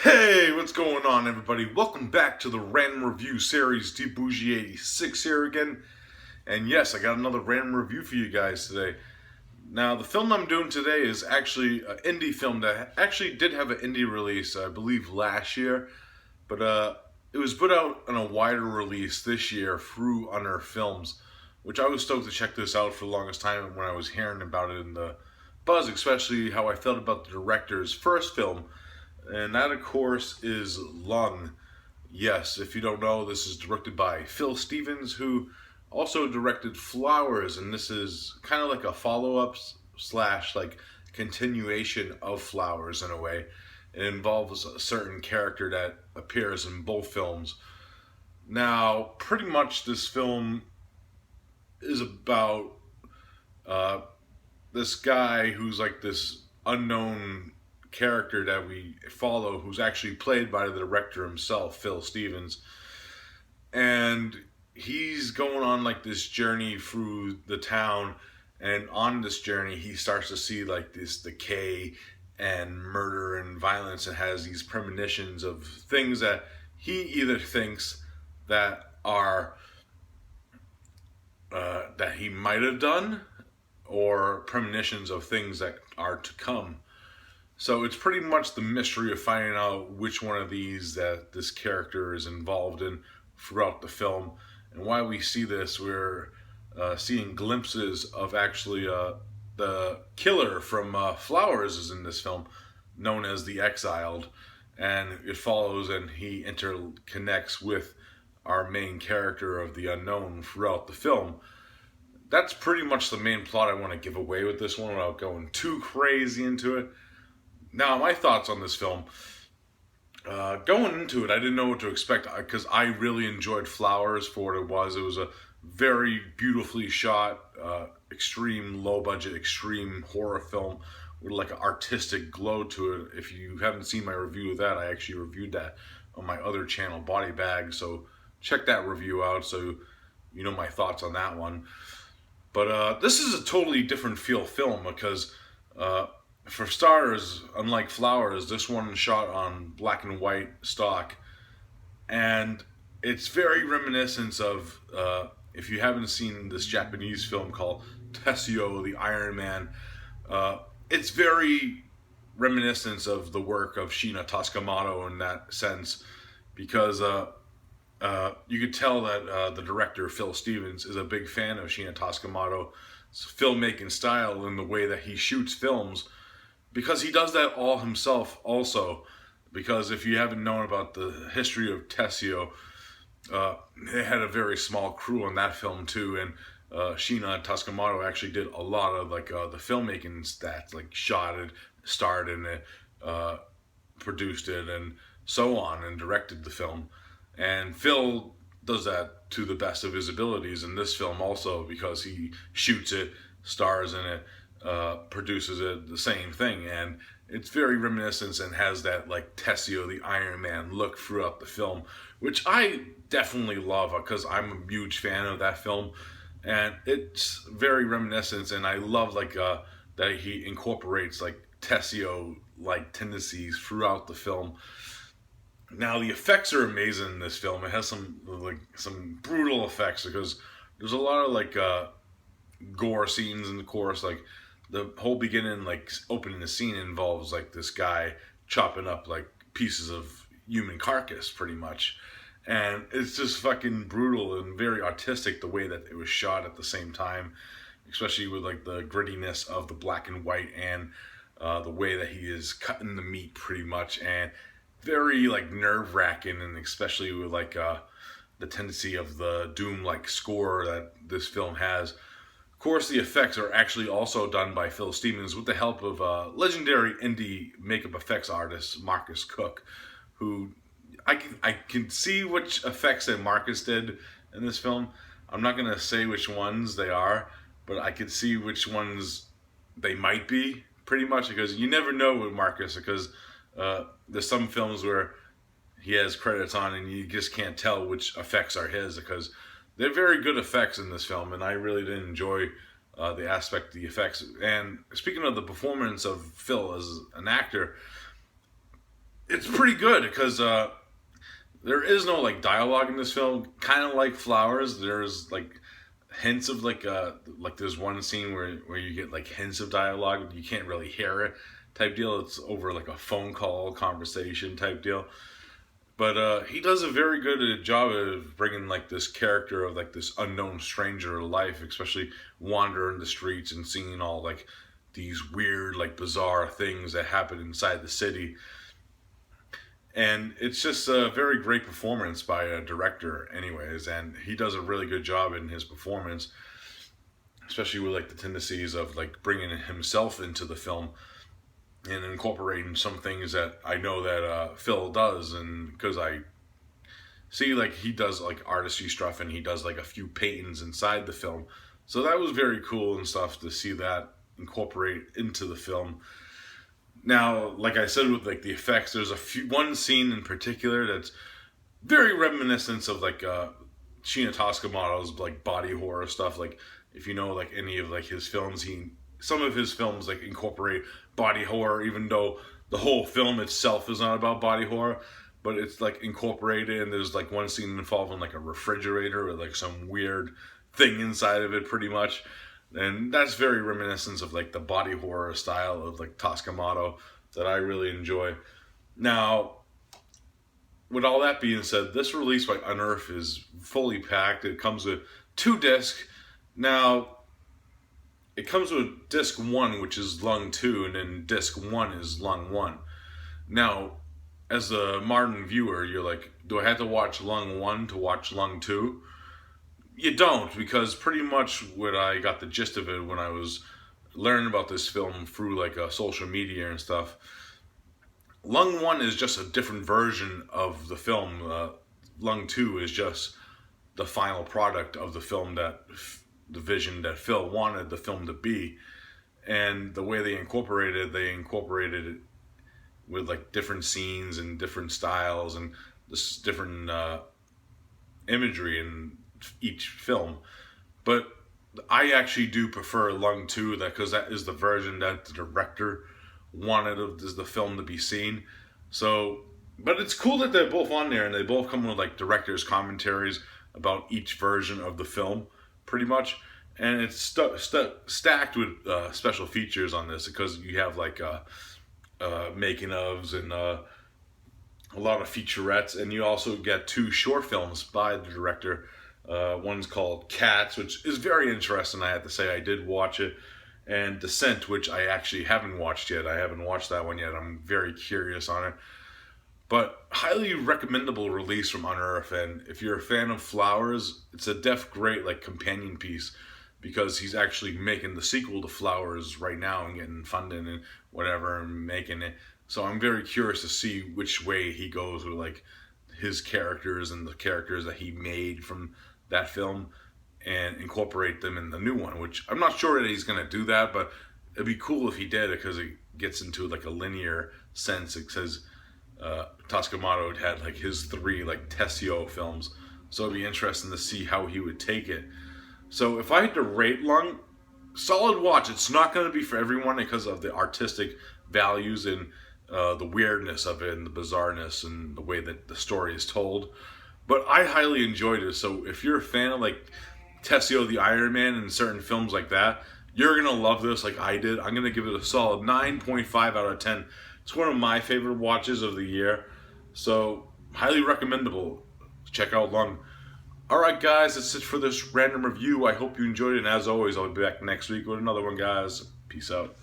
Hey, what's going on, everybody? Welcome back to the Random Review Series. DBougie86 here again. And yes, I got another random review for you guys today. Now, the film I'm doing today is actually an indie film that actually did have an indie release, I believe, last year. But it was put out on a wider release this year through Unearthed Films, which I was stoked to check this out for the longest time when I was hearing about it in the buzz, especially how I felt about the director's first film, and that, of course, is Lung. Yes, if you don't know, this is directed by Phil Stevens, who also directed Flowers, and this is kind of like a follow up slash like continuation of Flowers in a way. It involves a certain character that appears in both films. Now, pretty much this film is about uh, this guy who's like this unknown character that we follow, who's actually played by the director himself, Phil Stevens. And he's going on like this journey through the town, and on this journey he starts to see like this decay and murder and violence, and has these premonitions of things that he either thinks that are that he might have done, or premonitions of things that are to come. So it's pretty much the mystery of finding out which one of these that this character is involved in throughout the film. And while we see this, we're seeing glimpses of actually the killer from Flowers is in this film, known as the Exiled. And it follows, and he interconnects with our main character of the unknown throughout the film. That's pretty much the main plot I want to give away with this one without going too crazy into it. Now, my thoughts on this film. Going into it, I didn't know what to expect because I really enjoyed Flowers for what it was. It was a very beautifully shot, extreme low budget, extreme horror film with like an artistic glow to it. If you haven't seen my review of that, I actually reviewed that on my other channel, Body Bag. So check that review out so you know my thoughts on that one. But this is a totally different feel film because uh, for starters, unlike Flowers, this one shot on black and white stock, and it's very reminiscent of if you haven't seen this Japanese film called Tessio, the Iron Man. It's very reminiscent of the work of Shina Tascamato in that sense, because you could tell that the director Phil Stevens is a big fan of Shina Tascamato's filmmaking style and the way that he shoots films, because he does that all himself also. Because if you haven't known about the history of Tessio, they had a very small crew on that film too, and Sheena Tascamato actually did a lot of like the filmmaking stats, like shot it, starred in it, produced it, and so on, and directed the film. And Phil does that to the best of his abilities in this film also, because he shoots it, stars in it, produces it, the same thing. And it's very reminiscent and has that like Tessio the Iron Man look throughout the film, which I definitely love because I'm a huge fan of that film. And it's very reminiscent, and I love like that he incorporates like Tessio like tendencies throughout the film. Now the effects are amazing in this film. It has some brutal effects because there's a lot of like gore scenes in the course. Like the whole beginning, like opening the scene, involves like this guy chopping up like pieces of human carcass, pretty much, and it's just fucking brutal and very artistic the way that it was shot at the same time, especially with like the grittiness of the black and white, and the way that he is cutting the meat, pretty much, and very like nerve wracking, and especially with like the tendency of the doom like score that this film has. Of course, the effects are actually also done by Phil Stevens with the help of legendary indie makeup effects artist Marcus Cook, who I can see which effects that Marcus did in this film. I'm not gonna say which ones they are, but I could see which ones they might be, pretty much, because you never know with Marcus, because there's some films where he has credits on and you just can't tell which effects are his, because they're very good effects in this film, and I really did enjoy the aspect of the effects. And speaking of the performance of Phil as an actor, it's pretty good because there is no like dialogue in this film. Kind of like Flowers, there's like hints of like there's one scene where you get like hints of dialogue, but you can't really hear it type deal. It's over like a phone call conversation type deal. But he does a very good job of bringing like this character of like this unknown stranger to life, especially wandering the streets and seeing all like these weird, like bizarre things that happen inside the city. And it's just a very great performance by a director, anyways. And he does a really good job in his performance, especially with like the tendencies of like bringing himself into the film and incorporating some things that I know that Phil does, and because I see like he does like artistry stuff and he does like a few paintings inside the film, so that was very cool and stuff to see that incorporate into the film. Now, like I said with like the effects, there's one scene in particular that's very reminiscent of like Sheena Toscamato's like body horror stuff. Like if you know like any of like his films, some of his films like incorporate body horror, even though the whole film itself is not about body horror, but it's like incorporated. And there's like one scene involving like a refrigerator with like some weird thing inside of it, pretty much. And that's very reminiscent of like the body horror style of like Toscamato that I really enjoy. Now, with all that being said, this release by Unearthed is fully packed. It comes with 2 discs. Now, it comes with disc 1, which is Lung 2, and then disc 1 is Lung 1. Now, as a modern viewer, you're like, do I have to watch Lung 1 to watch Lung 2? You don't, because pretty much what I got the gist of it when I was learning about this film through like social media and stuff. Lung 1 is just a different version of the film. Lung 2 is just the final product of the film, that the vision that Phil wanted the film to be. And the way they incorporated it with like different scenes and different styles and this different imagery in each film. But I actually do prefer Lung 2, because that is the version that the director wanted of the film to be seen. So, but it's cool that they're both on there and they both come with like director's commentaries about each version of the film, pretty much. And it's stacked with special features on this, because you have like making ofs and a lot of featurettes, and you also get 2 short films by the director. One's called Cats, which is very interesting, I have to say. I did watch it. And Descent, which I actually haven't watched yet. I haven't watched that one yet. I'm very curious on it. But highly recommendable release from Unearthed. And if you're a fan of Flowers, it's a great like companion piece, because he's actually making the sequel to Flowers right now and getting funding and whatever and making it. So I'm very curious to see which way he goes with like his characters and the characters that he made from that film and incorporate them in the new one, which I'm not sure that he's going to do that, but it'd be cool if he did, because it gets into like a linear sense. It says Toscamato had like his 3 like Tessio films, so it'd be interesting to see how he would take it. So if I had to rate Lung, solid watch. It's not going to be for everyone because of the artistic values and the weirdness of it and the bizarreness and the way that the story is told. But I highly enjoyed it. So if you're a fan of like Tessio the Iron Man and certain films like that, you're going to love this like I did. I'm going to give it a solid 9.5 out of 10. It's one of my favorite watches of the year. So highly recommendable. Check out Lung. Alright guys, that's it for this random review. I hope you enjoyed it, and as always, I'll be back next week with another one, guys. Peace out.